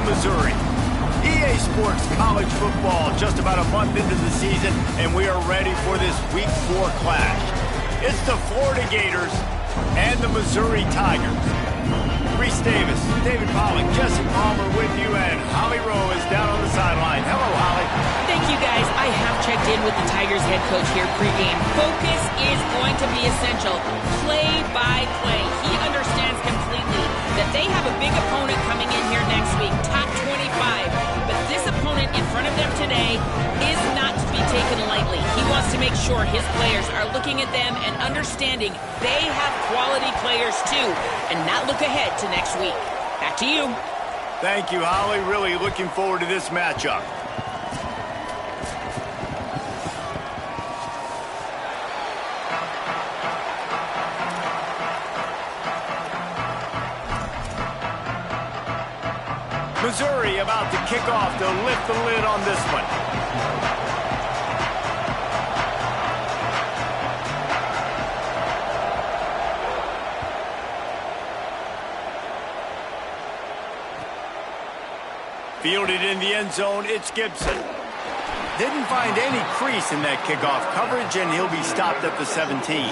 Missouri. EA Sports College Football just about a month into the season, and we are ready for this Week 4 clash. It's the Florida Gators and the Missouri Tigers. Reese Davis, David Pollock, Jesse Palmer with you, and Holly Rowe is down on the sideline. Hello, Holly. Thank you, guys. I have checked in with the Tigers head coach here pregame. Focus is going to be essential. Play by play. He understands completely that they have a big opponent coming in here next week, top 25. But this opponent in front of them today is not to be taken lightly. He wants to make sure his players are looking at them and understanding they have quality players too, and not look ahead to next week. Back to you. Thank you, Holly. Really looking forward to this matchup. Missouri about to kick off to lift the lid on this one. Fielded in the end zone, it's Gibson. Didn't find any crease in that kickoff coverage, and he'll be stopped at the 17.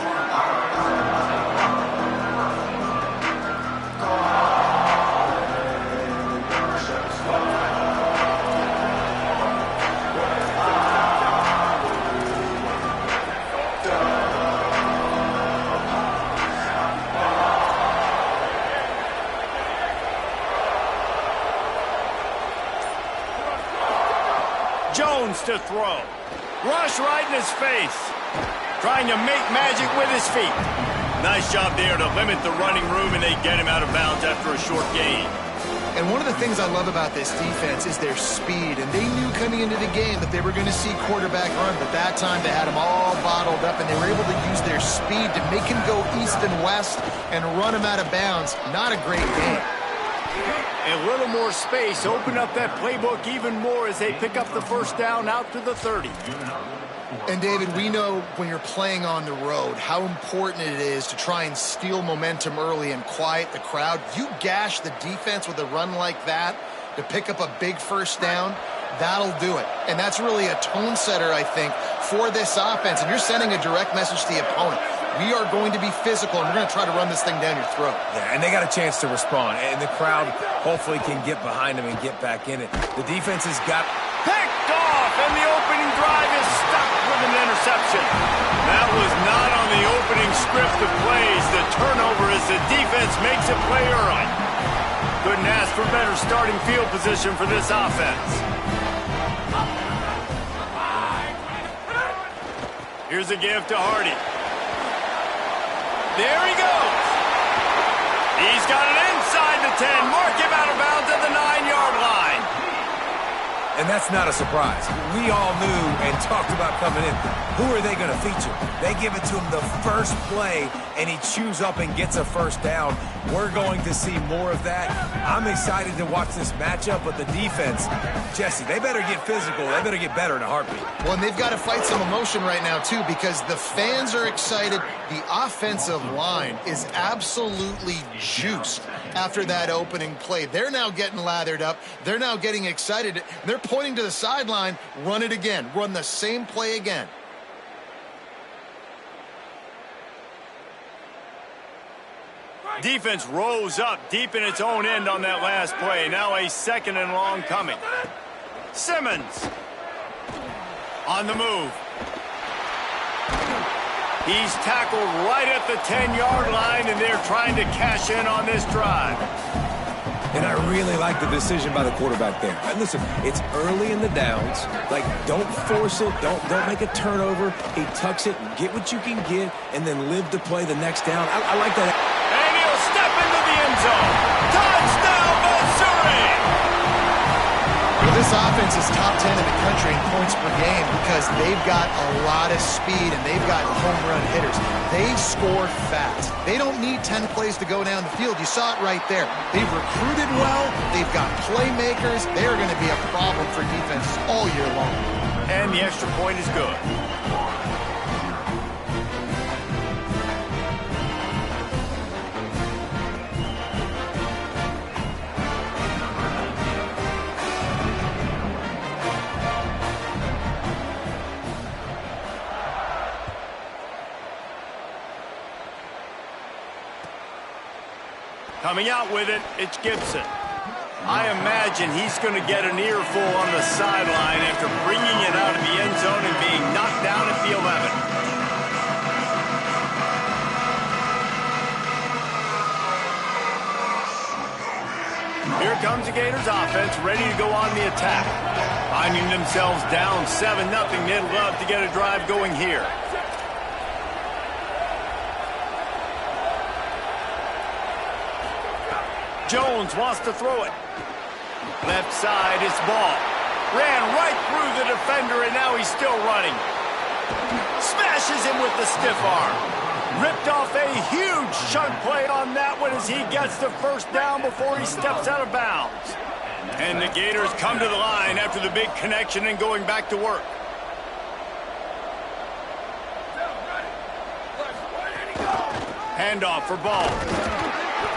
Jones to throw. Rush right in his face. Trying to make magic with his feet. Nice job there to limit the running room, and they get him out of bounds after a short gain. And one of the things I love about this defense is their speed. And they knew coming into the game that they were going to see quarterback run. But that time they had them all bottled up, and they were able to use their speed to make him go east and west and run him out of bounds. Not a great game. A little more space, open up that playbook even more as they pick up the first down out to the 30. And David, we know when you're playing on the road how important it is to try and steal momentum early and quiet the crowd. You gash the defense with a run like that to pick up a big first down, that'll do it. And that's really a tone setter, I think, for this offense. And you're sending a direct message to the opponent. We are going to be physical, and we're going to try to run this thing down your throat. Yeah, and they got a chance to respond, and the crowd hopefully can get behind them and get back in it. The defense has got... Picked off, and the opening drive is stopped with an interception. That was not on the opening script of plays. The turnover as the defense makes a play early. Couldn't ask for better starting field position for this offense. Here's a give to Hardy. There he goes. He's got it inside the 10. Mark him out of bounds at the 9-yard line. And that's not a surprise. We all knew and talked about coming in. Who are they going to feature? They give it to him the first play, and he chews up and gets a first down. We're going to see more of that. I'm excited to watch this matchup, but the defense, Jesse, they better get physical. They better get better in a heartbeat. Well, and they've got to fight some emotion right now, too, because the fans are excited. The offensive line is absolutely juiced after that opening play. They're now getting lathered up. They're now getting excited. They're pointing to the sideline. Run it again. Run the same play again. Defense rose up deep in its own end on that last play. Now a 2nd and long coming. Simmons on the move. He's tackled right at the 10-yard line, and they're trying to cash in on this drive. And I really like the decision by the quarterback there. And listen, it's early in the downs. Like, don't force it. Don't make a turnover. He tucks it, get what you can get, and then live to play the next down. I like that. And he'll step into the end zone. Touchdown, Missouri! Well, this offense is top 10 in the country in points per game because they've got a lot of speed and they've got home run hitters. They score fast. They don't need 10 plays to go down the field. You saw it right there. They've recruited well. They've got playmakers. They're going to be a problem for defenses all year long. And the extra point is good. Coming out with it, it's Gibson. I imagine he's going to get an earful on the sideline after bringing it out of the end zone and being knocked down at the 11. Here comes the Gators offense, ready to go on the attack. Finding themselves down 7-0, they'd love to get a drive going here. Jones wants to throw it. Left side, it's ball. Ran right through the defender, and now he's still running. Smashes him with the stiff arm. Ripped off a huge chunk play on that one as he gets the first down before he steps out of bounds. And the Gators come to the line after the big connection and going back to work. Handoff for Ball.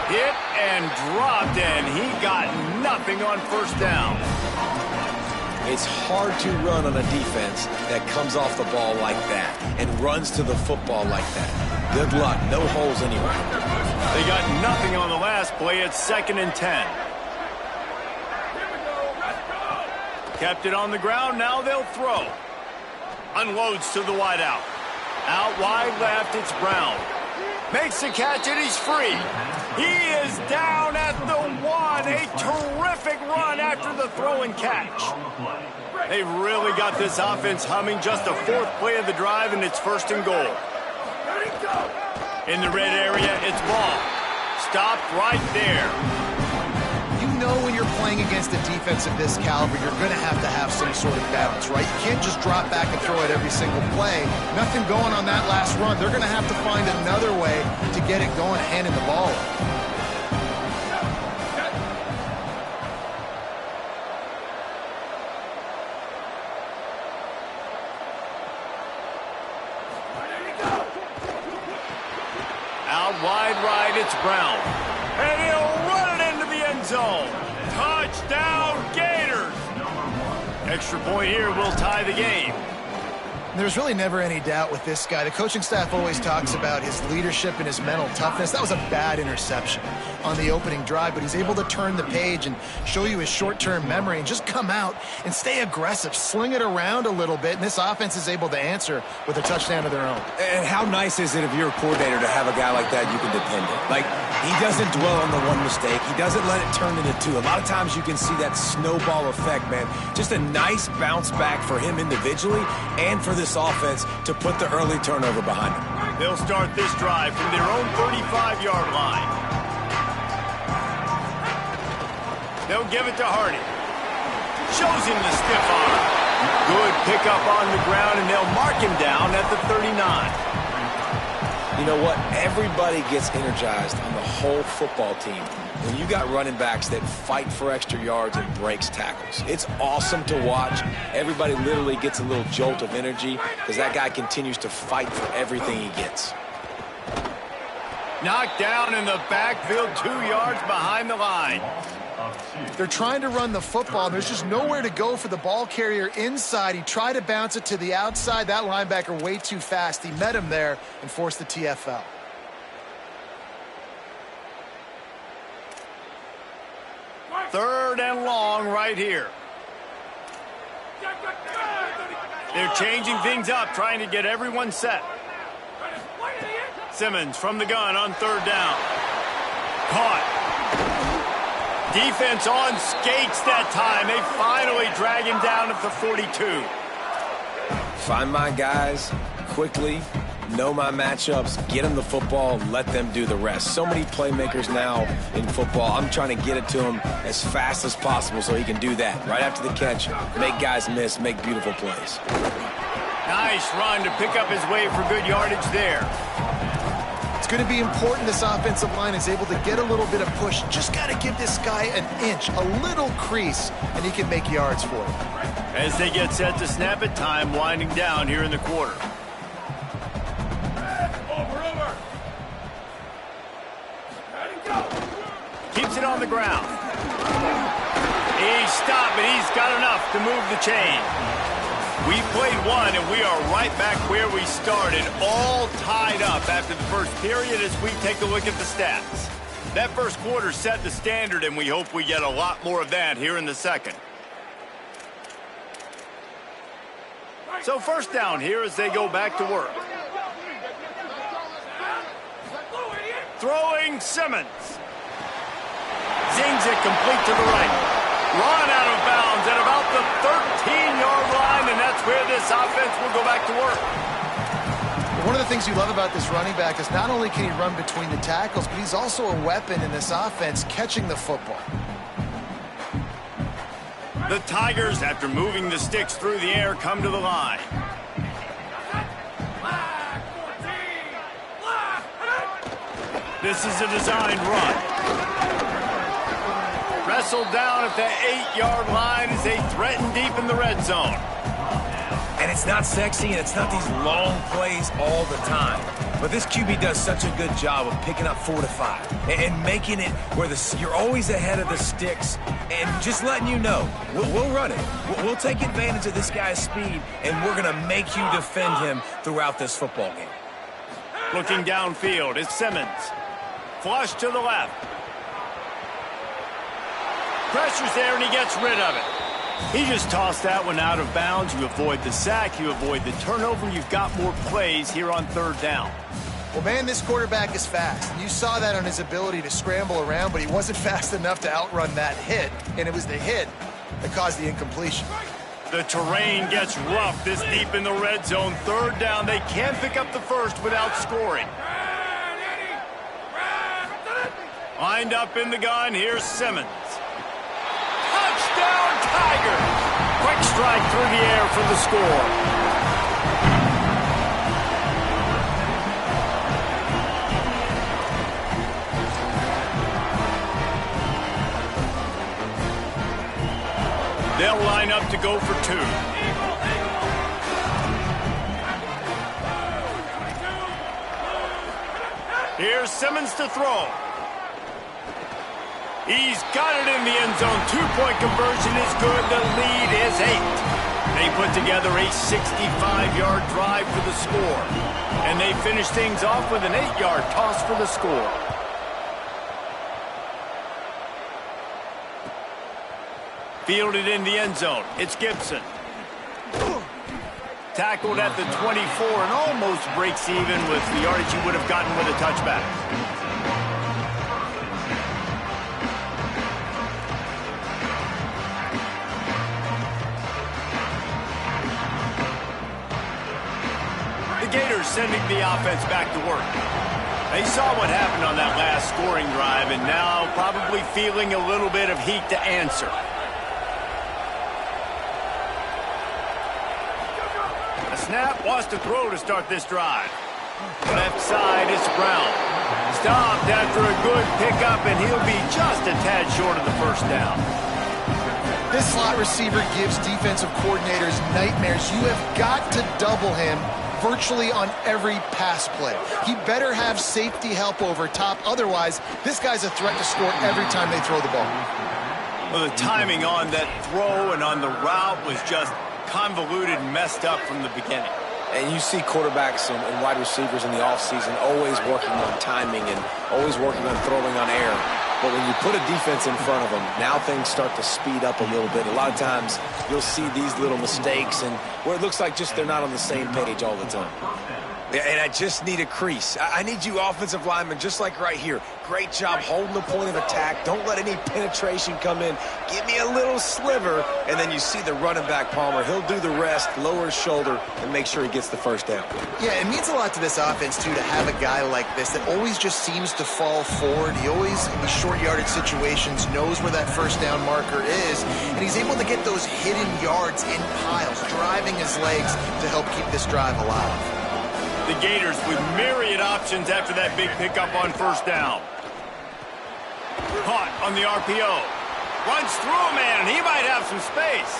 Hit and dropped, and he got nothing on first down. It's hard to run on a defense that comes off the ball like that and runs to the football like that. Good luck. No holes anywhere. They got nothing on the last play. It's 2nd and 10. Kept it on the ground. Now they'll throw. Unloads to the wideout. Out wide left, it's Brown. Makes the catch, and he's free. He is down at the 1. A terrific run after the throw and catch. They've really got this offense humming. Just the 4th play of the drive, and it's 1st and goal. In the red area, it's Ball. Stopped right there. You know when you're playing against a defense of this caliber, you're going to have some sort of balance, right? You can't just drop back and throw it every single play. Nothing going on that last run. They're going to have to find another way to get it going, handing the ball. Out wide right, it's Brown. And he'll run it into the end zone. Touchdown, Gators! Extra point here will tie the game. There's really never any doubt with this guy. The coaching staff always talks about his leadership and his mental toughness. That was a bad interception on the opening drive, but he's able to turn the page and show you his short-term memory and just come out and stay aggressive, sling it around a little bit, and this offense is able to answer with a touchdown of their own. And how nice is it if you're a coordinator to have a guy like that you can depend on? Like, he doesn't dwell on the one mistake. He doesn't let it turn into two. A lot of times you can see that snowball effect, man. Just a nice bounce back for him individually and for this offense to put the early turnover behind him. They'll start this drive from their own 35-yard line. They'll give it to Hardy. Shows him the stiff arm. Good pickup on the ground, and they'll mark him down at the 39. You know what? Everybody gets energized on the whole football team when you got running backs that fight for extra yards and breaks tackles. It's awesome to watch. Everybody literally gets a little jolt of energy because that guy continues to fight for everything he gets. Knocked down in the backfield, 2 yards behind the line. They're trying to run the football. There's just nowhere to go for the ball carrier inside. He tried to bounce it to the outside. That linebacker way too fast. He met him there and forced the TFL. Third and long right here. They're changing things up, trying to get everyone set. Simmons from the gun on 3rd down. Caught. Defense on skates that time. They finally drag him down at the 42. Find my guys quickly, know my matchups, get them the football, let them do the rest. So many playmakers now in football. I'm trying to get it to him as fast as possible so he can do that. Right after the catch, make guys miss, make beautiful plays. Nice run to pick up his way for good yardage there. It's going to be important this offensive line is able to get a little bit of push. Just got to give this guy an inch, a little crease, and he can make yards for it. As they get set to snap it, time winding down here in the quarter. Keeps it on the ground. He's stopped, but he's got enough to move the chain. We played one, and we are right back where we started, all tied up after the first period as we take a look at the stats. That first quarter set the standard, and we hope we get a lot more of that here in the second. So first down here as they go back to work. Throwing Simmons. Zings it complete to the right. Run out of bounds at about the 13-yard line, and that's where this offense will go back to work. One of the things you love about this running back is not only can he run between the tackles, but he's also a weapon in this offense catching the football. The Tigers, after moving the sticks through the air, come to the line. This is a designed run. Wrestled down at the 8-yard line as they threaten deep in the red zone. And it's not sexy, and it's not these long plays all the time. But this QB does such a good job of picking up 4 to 5 and making it where you're always ahead of the sticks and just letting you know, we'll run it. We'll take advantage of this guy's speed, and we're going to make you defend him throughout this football game. Looking downfield, it's Simmons. Flush to the left. Pressure's there, and he gets rid of it. He just tossed that one out of bounds. You avoid the sack, you avoid the turnover. You've got more plays here on third down. Well, man, this quarterback is fast. And you saw that on his ability to scramble around, but he wasn't fast enough to outrun that hit. And it was the hit that caused the incompletion. The terrain gets rough this deep in the red zone. Third down, they can't pick up the first without scoring. Lined up in the gun, here's Simmons. Touchdown, Tigers! Quick strike through the air for the score. They'll line up to go for 2. Here's Simmons to throw. He's got it in the end zone. 2-point conversion is good. The lead is 8. They put together a 65-yard drive for the score. And they finish things off with an 8-yard toss for the score. Fielded in the end zone. It's Gibson. Tackled at the 24 and almost breaks even with the yardage he would have gotten with a touchback. The Gators sending the offense back to work. They saw what happened on that last scoring drive and now probably feeling a little bit of heat to answer. A snap, wants to throw to start this drive. Left side, it's Brown. Stopped after a good pickup, and he'll be just a tad short of the first down. This slot receiver gives defensive coordinators nightmares. You have got to double him virtually on every pass play. He better have safety help over top. Otherwise, this guy's a threat to score every time they throw the ball. Well, the timing on that throw and on the route was just convoluted and messed up from the beginning. And you see quarterbacks and wide receivers in the offseason always working on timing and always working on throwing on air. But when you put a defense in front of them, now things start to speed up a little bit. A lot of times you'll see these little mistakes and where it looks like just they're not on the same page all the time. And I just need a crease. I need you offensive linemen just like right here. Great job holding the point of attack. Don't let any penetration come in. Give me a little sliver, and then you see the running back, Palmer. He'll do the rest, lower his shoulder, and make sure he gets the first down. Yeah, it means a lot to this offense, too, to have a guy like this that always just seems to fall forward. He always, in these short yardage situations, knows where that first down marker is, and he's able to get those hidden yards in piles, driving his legs to help keep this drive alive. The Gators with myriad options after that big pickup on first down. Caught on the RPO. Runs through a man, and he might have some space.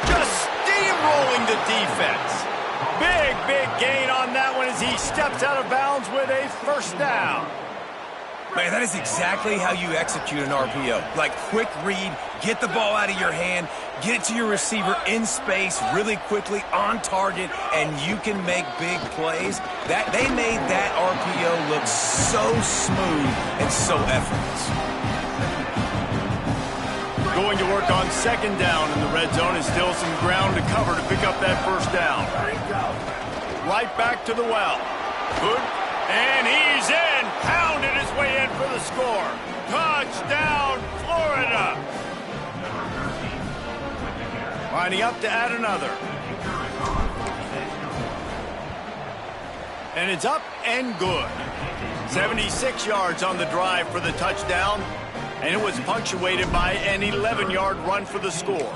Just steamrolling the defense. Big gain on that one as he steps out of bounds with a first down. Man, that is exactly how you execute an RPO. Like, quick read, get the ball out of your hand, get it to your receiver in space really quickly, on target, and you can make big plays. They made that RPO look so smooth and so effortless. Going to work on second down in the red zone, and still some ground to cover to pick up that first down. Right back to the well. Good. And he's in. Pounded his way in for the score. Touchdown, Florida. Lining up to add another. And it's up and good. 76 yards on the drive for the touchdown. And it was punctuated by an 11-yard run for the score.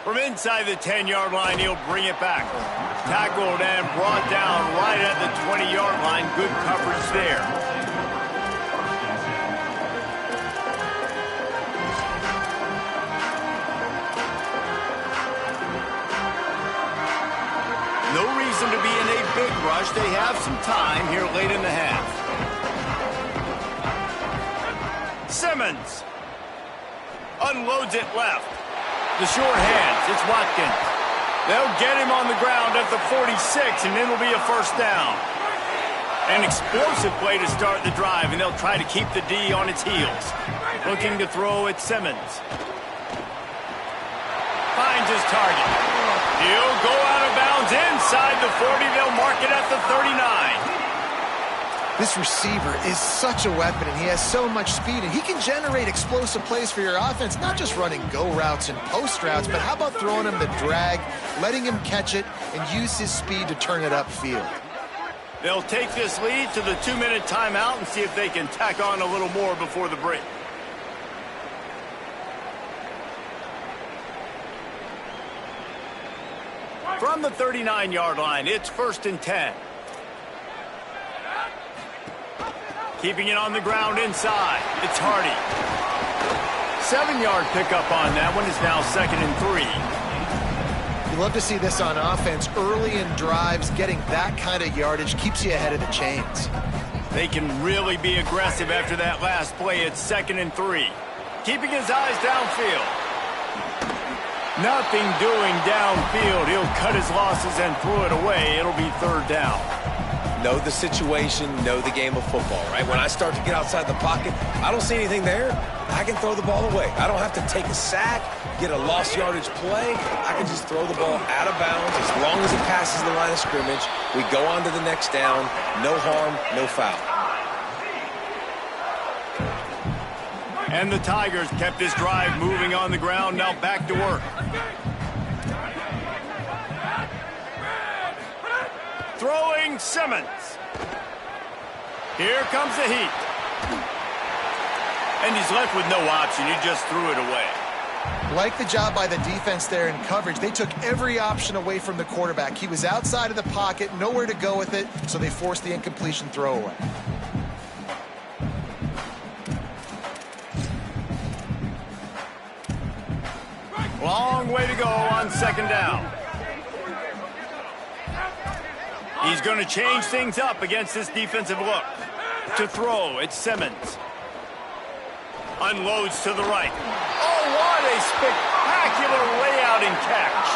From inside the 10-yard line, he'll bring it back. Tackled and brought down right at the 20-yard line. Good coverage there. No reason to be in a big rush. They have some time here late in the half. Simmons unloads it left. The sure hands, it's Watkins. They'll get him on the ground at the 46, and it'll be a first down. An explosive play to start the drive, and they'll try to keep the D on its heels. Looking to throw at Simmons. Finds his target. He'll go out of bounds inside the 40. They'll mark it at the 39. This receiver is such a weapon, and he has so much speed, and he can generate explosive plays for your offense, not just running go routes and post routes, but how about throwing him the drag, letting him catch it, and use his speed to turn it upfield. They'll take this lead to the 2-minute timeout and see if they can tack on a little more before the break. From the 39-yard line, it's 1st and 10. Keeping it on the ground inside. It's Hardy. 7-yard pickup on that one. Is now 2nd and 3. You love to see this on offense. Early in drives, getting that kind of yardage keeps you ahead of the chains. They can really be aggressive after that last play. It's 2nd and 3. Keeping his eyes downfield. Nothing doing downfield. He'll cut his losses and throw it away. It'll be 3rd down. Know the situation, know the game of football, right? When I start to get outside the pocket, I don't see anything there. I can throw the ball away. I don't have to take a sack, get a lost yardage play. I can just throw the ball out of bounds as long as it passes the line of scrimmage. We go on to the next down. No harm, no foul. And the Tigers kept this drive moving on the ground. Now back to work. Throwing Simmons. Here comes the heat. And he's left with no option. He just threw it away. Like the job by the defense there in coverage. They took every option away from the quarterback. He was outside of the pocket, nowhere to go with it, so they forced the incompletion throwaway. Long way to go on 2nd down. He's going to change things up against this defensive look. To throw, it's Simmons. Unloads to the right. Oh, what a spectacular layout and catch.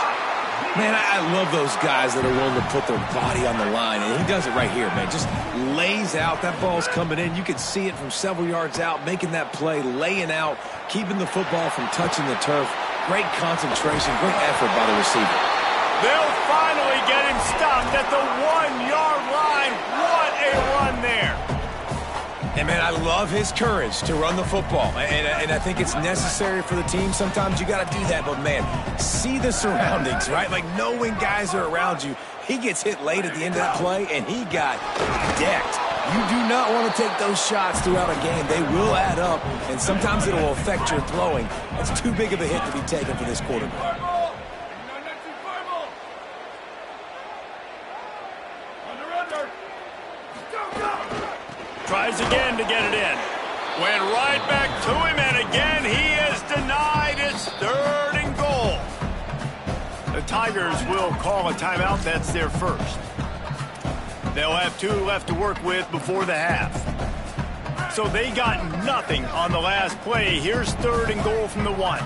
Man, I love those guys that are willing to put their body on the line, and he does it right here, man. Just lays out. That ball's coming in. You can see it from several yards out, making that play, laying out, keeping the football from touching the turf. Great concentration, great effort by the receiver. They'll finally get him stopped at the 1-yard line. What a run there. And, man, I love his courage to run the football. And I think it's necessary for the team. Sometimes you got to do that. But, man, see the surroundings, right? Like, knowing guys are around you. He gets hit late at the end of that play, and he got decked. You do not want to take those shots throughout a game. They will add up, and sometimes it will affect your throwing. That's too big of a hit to be taken for this quarterback. Tries again to get it in. Went right back to him, and again he is denied. It's 3rd and goal. The Tigers will call a timeout. That's their first. They'll have 2 left to work with before the half. So they got nothing on the last play. Here's 3rd and goal from the 1.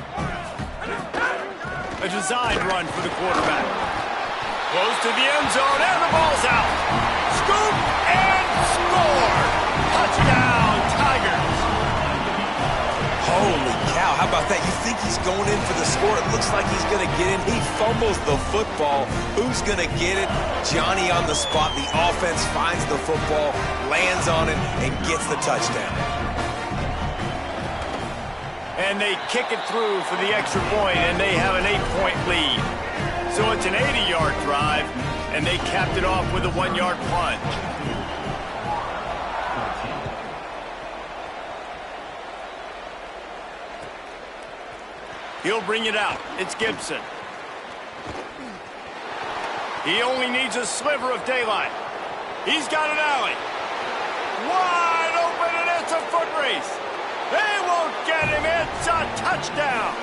A designed run for the quarterback. Close to the end zone, and the ball's out. Scoop and score. Touchdown, Tigers. Holy cow, how about that? You think he's going in for the score. It looks like he's going to get in. He fumbles the football. Who's going to get it? Johnny on the spot. The offense finds the football, lands on it, and gets the touchdown. And they kick it through for the extra point, and they have an 8-point lead. So it's an 80-yard drive, and they capped it off with a 1-yard plunge. He'll bring it out. It's Gibson. He only needs a sliver of daylight. He's got an alley. Wide open, and it's a foot race. They won't get him. It's a touchdown.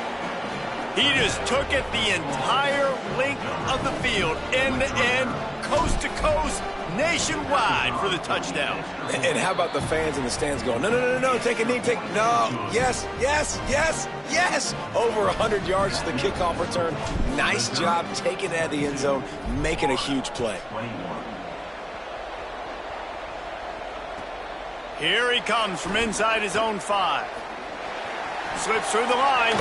He just took it the entire length of the field, end to end, coast to coast, nationwide for the touchdown. And how about the fans in the stands going, no, no, no, no, no, take a knee, no, yes, yes, yes, yes. Over 100 yards to the kickoff return. Nice job taking it out of the end zone, making a huge play. Here he comes from inside his own 5. Slips through the line.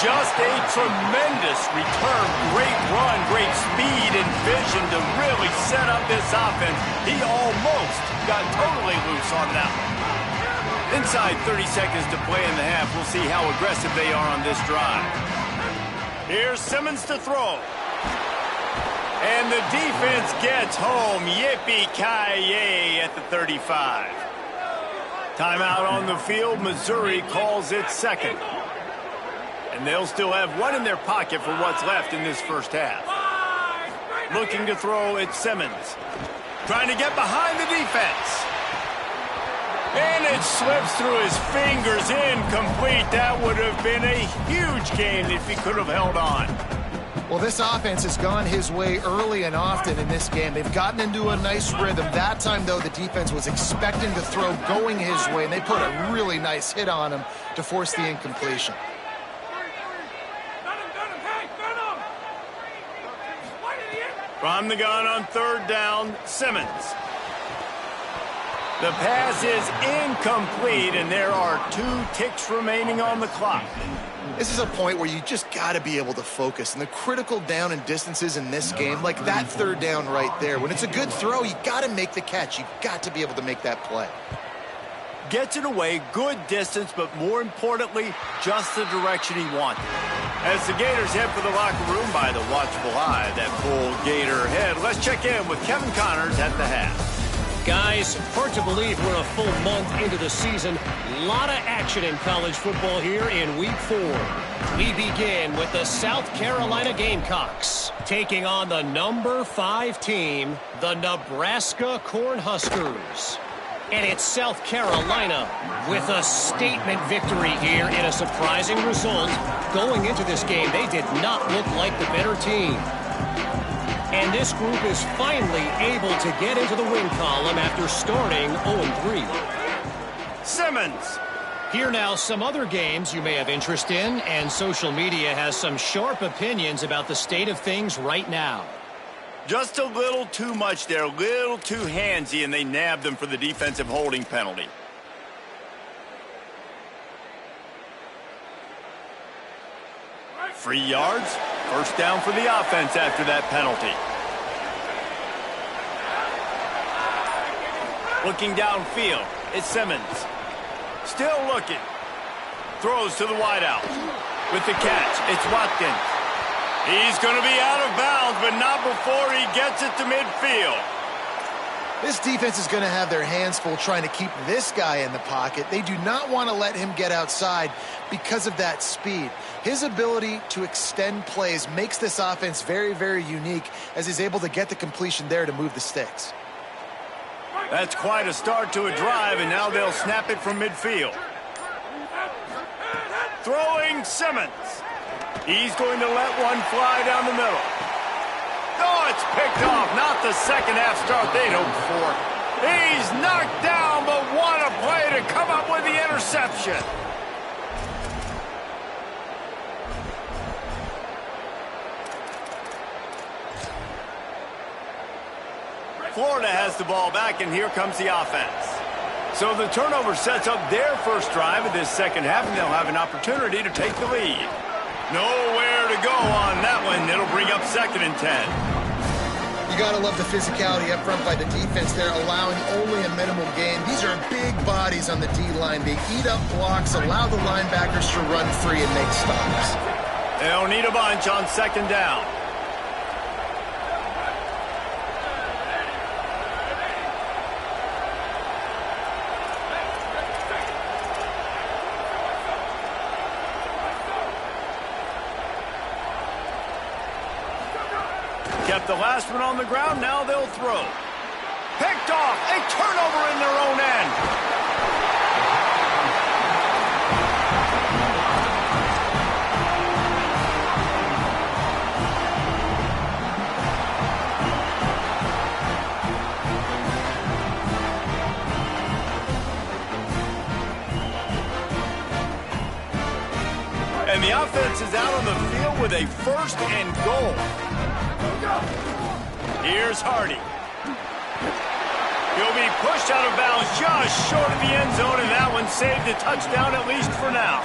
Just a tremendous return. Great run, great speed and vision to really set up this offense. He almost got totally loose on that one. Inside 30 seconds to play in the half. We'll see how aggressive they are on this drive. Here's Simmons to throw. And the defense gets home. Yippee-ki-yay at the 35. Timeout on the field. Missouri calls it 2nd. And they'll still have 1 in their pocket for what's left in this first half. Looking to throw, it's Simmons. Trying to get behind the defense. And it slips through his fingers, incomplete. That would have been a huge gain if he could have held on. Well, this offense has gone his way early and often in this game. They've gotten into a nice rhythm. That time, though, the defense was expecting the throw going his way, and they put a really nice hit on him to force the incompletion. From the gun on 3rd down, Simmons. The pass is incomplete, and there are 2 ticks remaining on the clock. This is a point where you just got to be able to focus. And the critical down and distances in this game, like that 3rd down right there, when it's a good throw, you got to make the catch. You got to be able to make that play. Gets it away, good distance, but more importantly, just the direction he wanted. As the Gators head for the locker room by the watchful eye, that full Gator head. Let's check in with Kevin Connors at the half. Guys, hard to believe we're a full month into the season. A lot of action in college football here in Week 4. We begin with the South Carolina Gamecocks taking on the number 5 team, the Nebraska Cornhuskers. And it's South Carolina with a statement victory here in a surprising result. Going into this game, they did not look like the better team. And this group is finally able to get into the win column after starting 0-3. Simmons. Here now, some other games you may have interest in, and social media has some sharp opinions about the state of things right now. Just a little too much there, a little too handsy, and they nabbed them for the defensive holding penalty. Free yards, 1st down for the offense after that penalty. Looking downfield, it's Simmons. Still looking. Throws to the wideout. With the catch, it's Watkins. He's going to be out of bounds, but not before he gets it to midfield. This defense is going to have their hands full trying to keep this guy in the pocket. They do not want to let him get outside because of that speed. His ability to extend plays makes this offense very, very unique as he's able to get the completion there to move the sticks. That's quite a start to a drive, and now they'll snap it from midfield. Throwing Simmons. He's going to let one fly down the middle. Oh, it's picked off. Not the second half start they'd hoped for. He's knocked down, but what a play to come up with the interception. Florida has the ball back, and here comes the offense. So the turnover sets up their first drive of this second half, and they'll have an opportunity to take the lead. Nowhere to go on that one. It'll bring up 2nd and 10. You got to love the physicality up front by the defense there, allowing only a minimum gain. These are big bodies on the D-line. They eat up blocks, allow the linebackers to run free and make stops. They'll need a bunch on 2nd down. Kept the last one on the ground, now they'll throw. Picked off, a turnover in their own end. And the offense is out on the field with a 1st and goal. Here's Hardy. He'll be pushed out of bounds just short of the end zone, and that one saved a touchdown at least for now.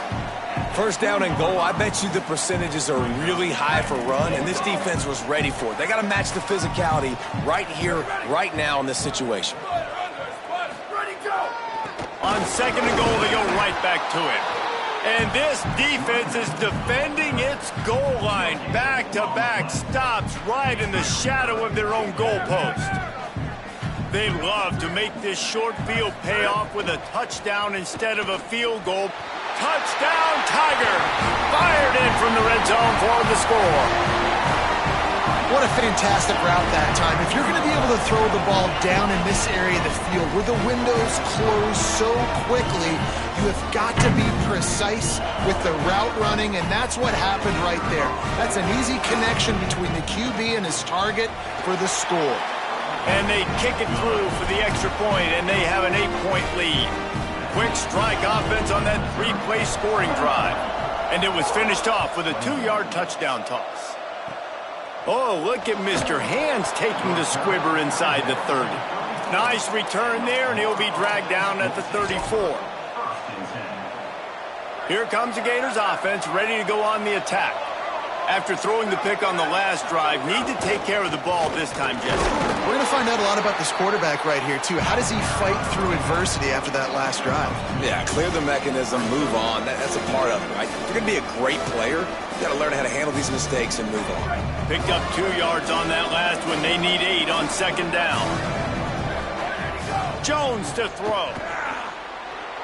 1st down and goal, I bet you the percentages are really high for run, and this defense was ready for it. They got to match the physicality right here, right now in this situation. On 2nd and goal, they go right back to it. And this defense is defending its goal line. Back-to-back stops right in the shadow of their own goalpost. They love to make this short field pay off with a touchdown instead of a field goal. Touchdown, Tiger! Fired in from the red zone for the score. What a fantastic route that time. If you're going to be able to throw the ball down in this area of the field where the windows close so quickly, you have got to be precise with the route running, and that's what happened right there. That's an easy connection between the QB and his target for the score. And they kick it through for the extra point, and they have an 8-point lead. Quick strike offense on that 3-play scoring drive. And it was finished off with a 2-yard touchdown toss. Oh, look at Mr. Hands taking the squibber inside the 30. Nice return there, and he'll be dragged down at the 34. Here comes the Gators offense, ready to go on the attack. After throwing the pick on the last drive, need to take care of the ball this time, Jesse. We're going to find out a lot about this quarterback right here, too. How does he fight through adversity after that last drive? Yeah, clear the mechanism, move on. That's a part of it, right? If you're going to be a great player, you got to learn how to handle these mistakes and move on. Picked up 2 yards on that last one. They need 8 on 2nd down. Jones to throw.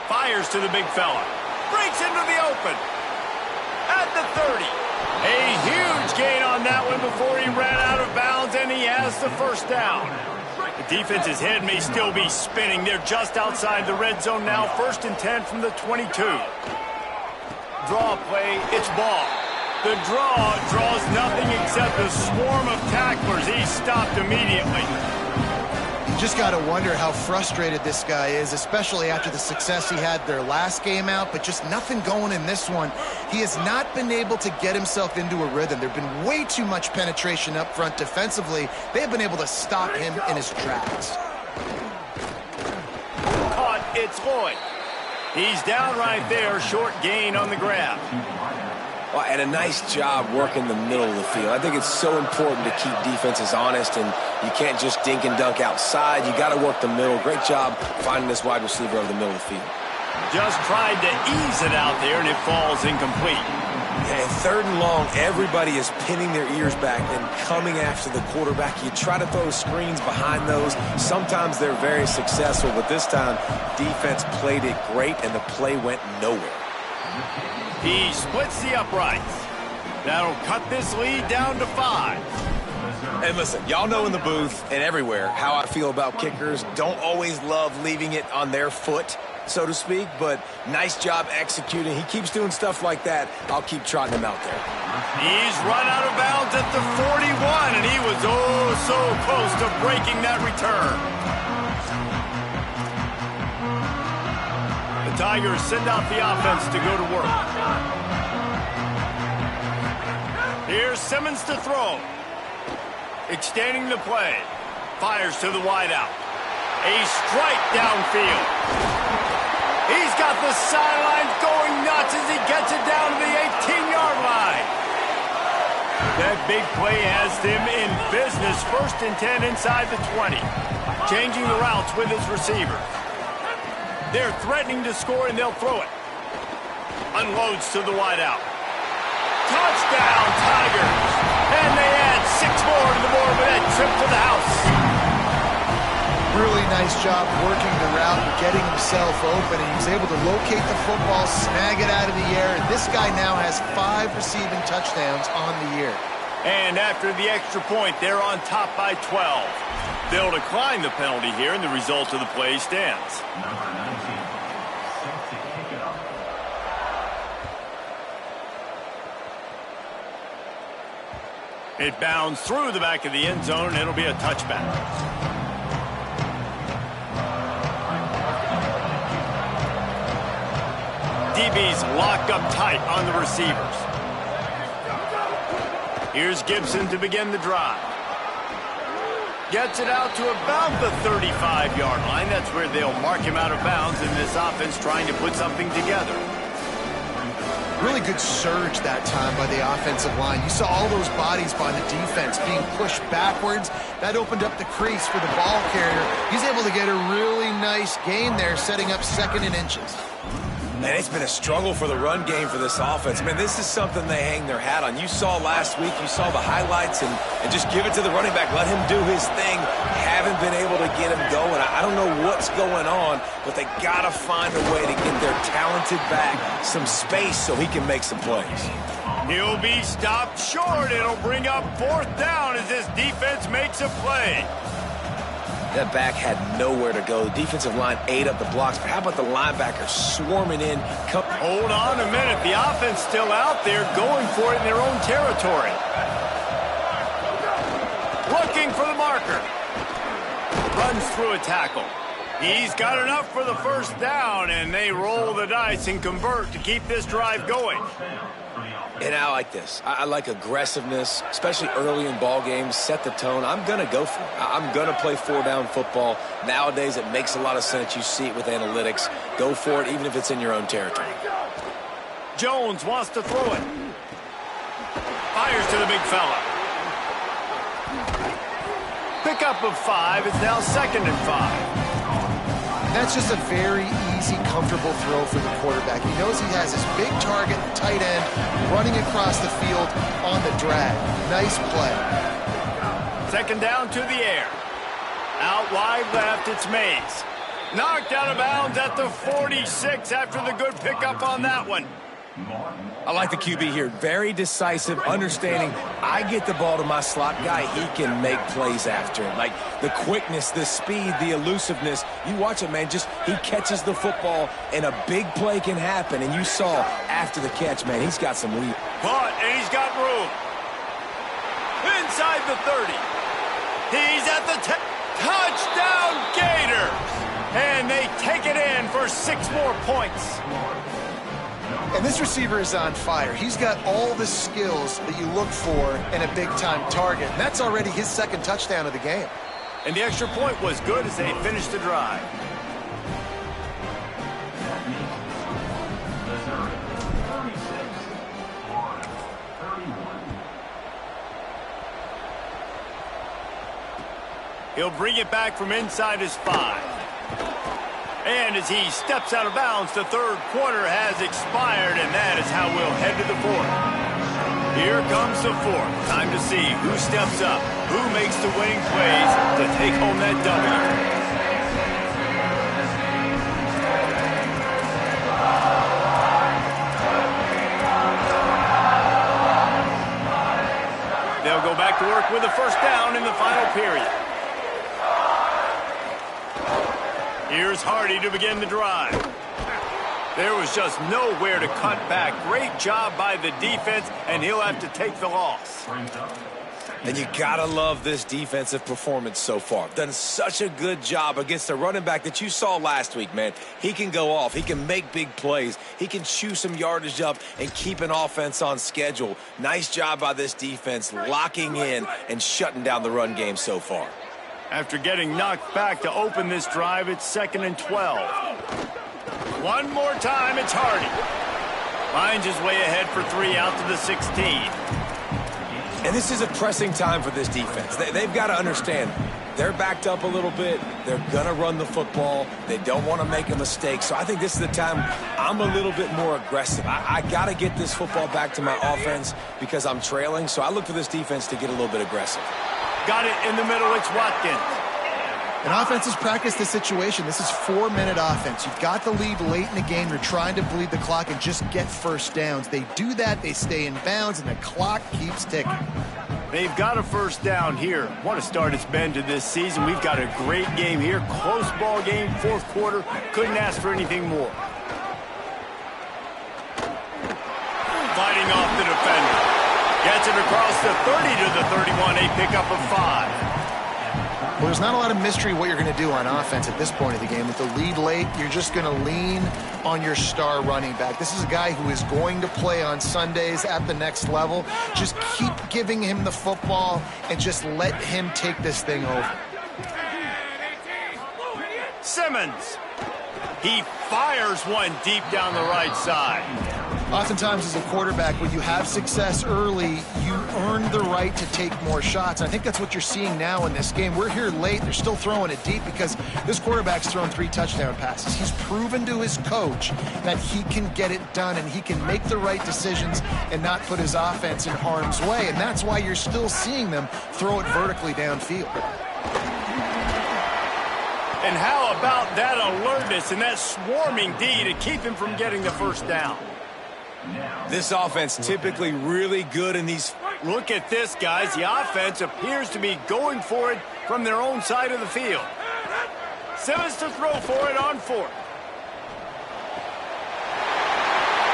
Fires to the big fella. Breaks into the open. At the 30. A huge gain on that one before he ran out of bounds, and he has the 1st down. The defense's head may still be spinning. They're just outside the red zone now. 1st and 10 from the 22. Draw play, it's ball. The draw draws nothing except a swarm of tacklers. He's stopped immediately. You just got to wonder how frustrated this guy is, especially after the success he had their last game out, but just nothing going in this one. He has not been able to get himself into a rhythm. There's been way too much penetration up front defensively. They have been able to stop him in his tracks. Caught, it's Lloyd. He's down right there, short gain on the grab. Well, and a nice job working the middle of the field. I think it's so important to keep defenses honest, and you can't just dink and dunk outside. You got to work the middle. Great job finding this wide receiver over the middle of the field. Just tried to ease it out there, and it falls incomplete. And 3rd and long, everybody is pinning their ears back and coming after the quarterback. You try to throw screens behind those. Sometimes they're very successful, but this time, defense played it great, and the play went nowhere. He splits the uprights. That'll cut this lead down to 5. And listen, y'all know in the booth and everywhere how I feel about kickers. Don't always love leaving it on their foot, so to speak, but nice job executing. He keeps doing stuff like that. I'll keep trotting him out there. He's run out of bounds at the 41, and he was oh so close to breaking that return. The Tigers send out the offense to go to work. Here's Simmons to throw. Extending the play. Fires to the wideout. A strike downfield. He's got the sidelines going nuts as he gets it down to the 18-yard line. That big play has them in business. 1st and 10 inside the 20. Changing the routes with his receiver. They're threatening to score, and they'll throw it. Unloads to the wideout. Touchdown, Tigers. And they add 6 more to the board with that trip to the house. Really nice job working the route and getting himself open. And he was able to locate the football, snag it out of the air. And this guy now has 5 receiving touchdowns on the year. And after the extra point, they're on top by 12. They'll decline the penalty here, and the result of the play stands. It bounds through the back of the end zone, and it'll be a touchback. DB's locked up tight on the receivers. Here's Gibson to begin the drive. Gets it out to about the 35-yard line. That's where they'll mark him out of bounds in this offense trying to put something together. Really good surge that time by the offensive line. You saw all those bodies by the defense being pushed backwards. That opened up the crease for the ball carrier. He's able to get a really nice gain there, setting up 2nd and inches. Man, it's been a struggle for the run game for this offense. Man, this is something they hang their hat on. You saw last week, you saw the highlights, and just give it to the running back. Let him do his thing. Haven't been able to get him going. I don't know what's going on, but they got to find a way to get their talented back some space so he can make some plays. He'll be stopped short. It'll bring up 4th down as this defense makes a play. That back had nowhere to go. The defensive line ate up the blocks, but how about the linebackers swarming in? Hold on a minute. The offense still out there going for it in their own territory. Looking for the marker. Runs through a tackle. He's got enough for the 1st down, and they roll the dice and convert to keep this drive going. And I like this. I like aggressiveness, especially early in ball games. Set the tone. I'm going to go for it. I'm going to play 4-down football. Nowadays, it makes a lot of sense. You see it with analytics. Go for it, even if it's in your own territory. Jones wants to throw it. Fires to the big fella. Pickup of 5. It's now 2nd and 5. That's just a very easy, comfortable throw for the quarterback. He knows he has his big target, tight end, running across the field on the drag. Nice play. 2nd down to the air. Out wide left, it's Mays. Knocked out of bounds at the 46 after the good pickup on that one. I like the QB here. Very decisive, understanding I get the ball to my slot guy, he can make plays after it. Like the quickness, the speed, the elusiveness. You watch it, man, just he catches the football and a big play can happen. And you saw after the catch, man, he's got some lead. But, and he's got room. Inside the 30. He's at the touchdown Gators. And they take it in for 6 more points. And this receiver is on fire. He's got all the skills that you look for in a big-time target. And that's already his 2nd touchdown of the game. And the extra point was good as they finished the drive. He'll bring it back from inside his 5. And as he steps out of bounds, the 3rd quarter has expired, and that is how we'll head to the 4th. Here comes the 4th. Time to see who steps up, who makes the winning plays to take home that W. They'll go back to work mark with a first down in the final period. Here's Hardy to begin the drive. There was just nowhere to cut back. Great job by the defense, and he'll have to take the loss. And you gotta love this defensive performance so far. Done such a good job against the running back that you saw last week, man. He can go off. He can make big plays. He can chew some yardage up and keep an offense on schedule. Nice job by this defense locking in and shutting down the run game so far. After getting knocked back to open this drive, it's 2nd and 12. One more time, it's Hardy. Finds his way ahead for 3 out to the 16. And this is a pressing time for this defense. They've got to understand they're backed up a little bit. They're going to run the football. They don't want to make a mistake. So I think this is the time I'm a little bit more aggressive. I got to get this football back to my offense because I'm trailing. So I look for this defense to get a little bit aggressive. Got it in the middle. It's Watkins. And offenses practice this situation. This is 4-minute offense. You've got the lead late in the game. You're trying to bleed the clock and just get first downs. They do that. They stay in bounds, and the clock keeps ticking. They've got a first down here. What a start it's been to this season. We've got a great game here. Close ball game, fourth quarter. Couldn't ask for anything more. Fighting off the defender. Gets it across the 30 to the 31. A pickup of 5. Well, there's not a lot of mystery what you're going to do on offense at this point of the game. With the lead late, you're just going to lean on your star running back. This is a guy who is going to play on Sundays at the next level. Just keep giving him the football and just let him take this thing over. Simmons. He fires one deep down the right side. Oftentimes as a quarterback, when you have success early, you earn the right to take more shots. I think that's what you're seeing now in this game. We're here late. They're still throwing it deep because this quarterback's thrown 3 touchdown passes. He's proven to his coach that he can get it done and he can make the right decisions and not put his offense in harm's way. And that's why you're still seeing them throw it vertically downfield. And how about that alertness and that swarming D to keep him from getting the first down? This offense typically really good in these. Look at this, guys. The offense appears to be going for it from their own side of the field. Simmons to throw for it on 4th.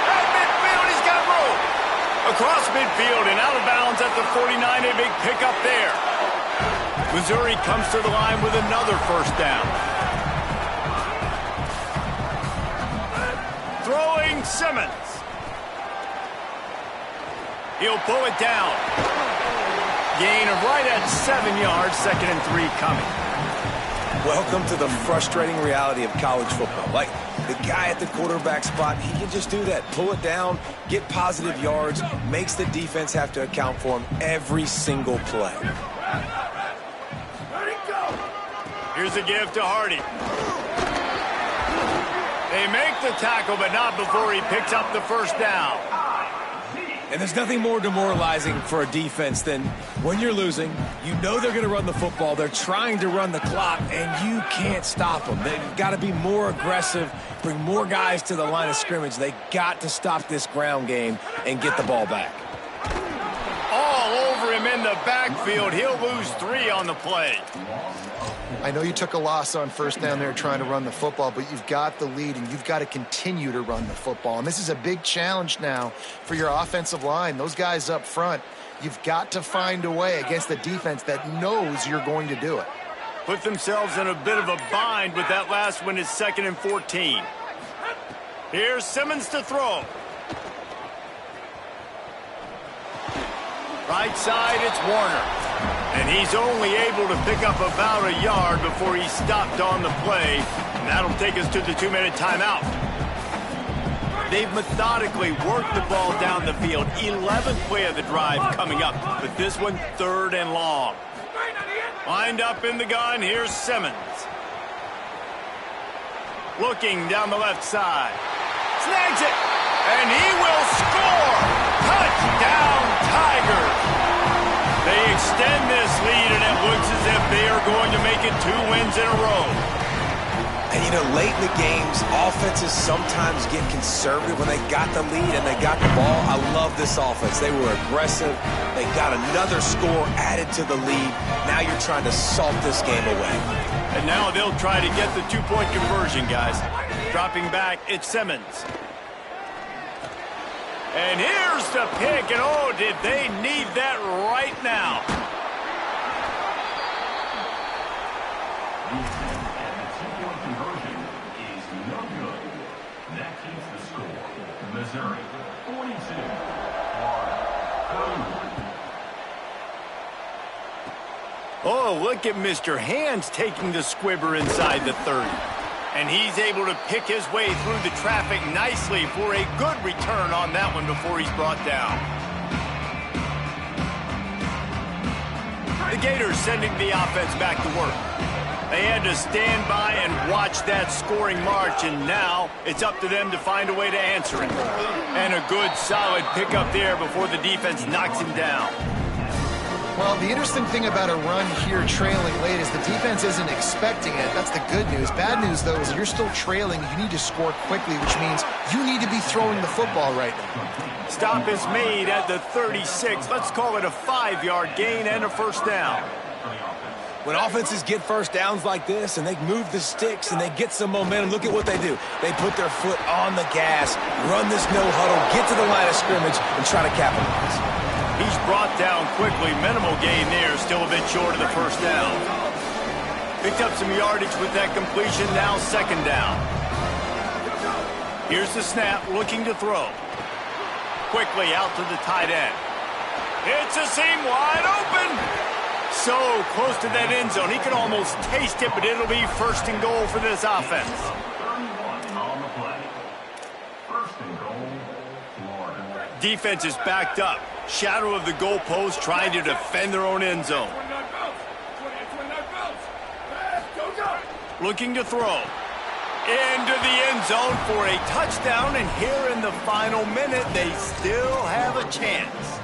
At midfield, he's got room. Across midfield and out of bounds at the 49. A big pickup there. Missouri comes to the line with another first down. Throwing Simmons. He'll pull it down. Gain of right at 7 yards, 2nd and 3 coming. Welcome to the frustrating reality of college football. Like, the guy at the quarterback spot, he can just do that. Pull it down, get positive yards, makes the defense have to account for him every single play. Here's a give to Hardy. They make the tackle, but not before he picks up the first down. And there's nothing more demoralizing for a defense than when you're losing, you know they're going to run the football, they're trying to run the clock, and you can't stop them. They've got to be more aggressive, bring more guys to the line of scrimmage. They got to stop this ground game and get the ball back. All over him in the backfield. He'll lose 3 on the play. I know you took a loss on first down there trying to run the football, but you've got the lead, and you've got to continue to run the football. And this is a big challenge now for your offensive line. Those guys up front, you've got to find a way against the defense that knows you're going to do it. Put themselves in a bit of a bind with that last one. Is 2nd and 14. Here's Simmons to throw. Right side, it's Warner. And he's only able to pick up about a yard before he's stopped on the play. And that'll take us to the 2-minute timeout. They've methodically worked the ball down the field. 11th play of the drive coming up. But this one, 3rd and long. Lined up in the gun, here's Simmons. Looking down the left side. Snags it. And he will score. Touchdown, Tigers. They extend this lead, and it looks as if they are going to make it 2 wins in a row. And, you know, late in the games, offenses sometimes get conservative when they got the lead and they got the ball. I love this offense. They were aggressive. They got another score added to the lead. Now you're trying to salt this game away. And now they'll try to get the two-point conversion, guys. Dropping back, it's Simmons. And here's the pick, and oh, did they need that right now. Missouri, 42. Oh, look at Mr. Hands taking the squibber inside the 30. And he's able to pick his way through the traffic nicely for a good return on that one before he's brought down. The Gators sending the offense back to work. They had to stand by and watch that scoring march, and now it's up to them to find a way to answer it. And a good, solid pickup there before the defense knocks him down. Well, the interesting thing about a run here trailing late is the defense isn't expecting it. That's the good news. Bad news, though, is you're still trailing. You need to score quickly, which means you need to be throwing the football right now. Stop is made at the 36. Let's call it a 5-yard gain and a first down. When offenses get first downs like this and they move the sticks and they get some momentum, look at what they do. They put their foot on the gas, run this no huddle, get to the line of scrimmage, and try to capitalize. He's brought down quickly. Minimal gain there, still a bit short of the first down. Picked up some yardage with that completion, now second down. Here's the snap, looking to throw. Quickly out to the tight end. It's a seam wide open. So close to that end zone. He can almost taste it, but it'll be first and goal for this offense. 31 on the play. First and goal, Florida. Defense is backed up. Shadow of the goalpost, trying to defend their own end zone. Looking to throw. Into the end zone for a touchdown, and here in the final minute, they still have a chance.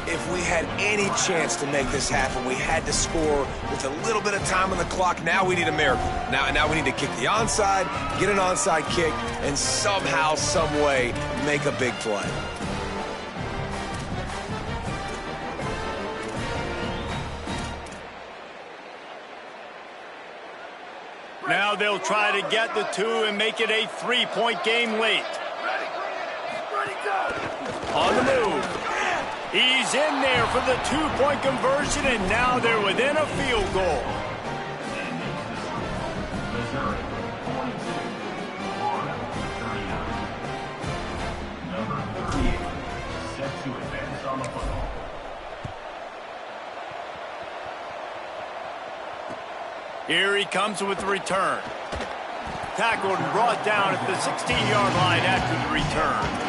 If we had any chance to make this happen, we had to score with a little bit of time on the clock. Now we need a miracle. Now we need to kick the onside, get an onside kick, and somehow, some way, make a big play. Now they'll try to get the two and make it a 3-point game late. On the move. He's in there for the 2-point conversion, and now they're within a field goal. Missouri, 42. Florida, 39. Number 38, set to advance on the football. Here he comes with the return. Tackled and brought down at the 16-yard line after the return.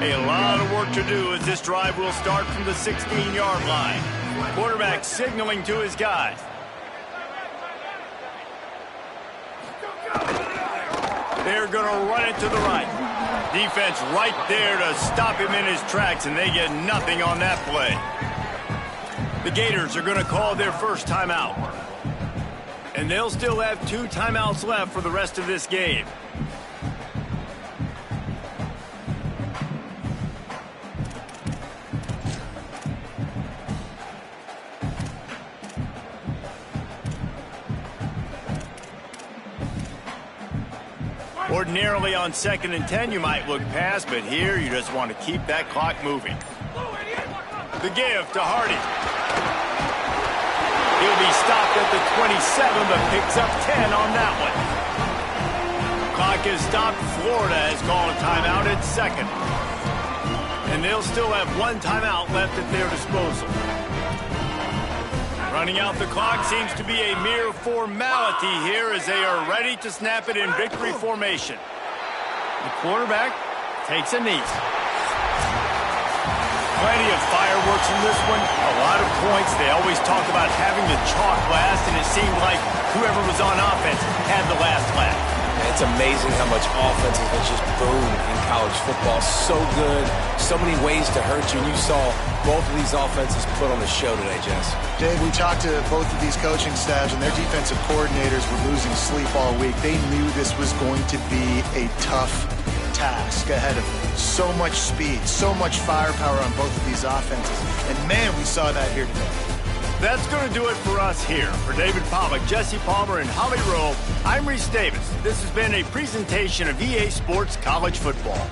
A lot of work to do as this drive will start from the 16-yard line. Quarterback signaling to his guys. They're going to run it to the right. Defense right there to stop him in his tracks, and they get nothing on that play. The Gators are going to call their first timeout. And they'll still have 2 timeouts left for the rest of this game. Ordinarily on 2nd and 10 you might look past, but here you just want to keep that clock moving. The give to Hardy. He'll be stopped at the 27, but picks up 10 on that one. Clock is stopped. Florida has called a timeout at 2nd. And they'll still have 1 timeout left at their disposal. Running out the clock seems to be a mere formality here as they are ready to snap it in victory formation. The quarterback takes a knee. Plenty of fireworks in this one. A lot of points. They always talk about having the chalk last, and it seemed like whoever was on offense had the last laugh. It's amazing how much offense has just boomed in college football. So good, so many ways to hurt you. And you saw both of these offenses put on the show today, Jess. Dave, we talked to both of these coaching staffs, and their defensive coordinators were losing sleep all week. They knew this was going to be a tough task ahead of them. So much speed, so much firepower on both of these offenses. And, man, we saw that here today. That's going to do it for us here. For David Pollack, Jesse Palmer, and Holly Rowe, I'm Reese Davis. This has been a presentation of EA Sports College Football.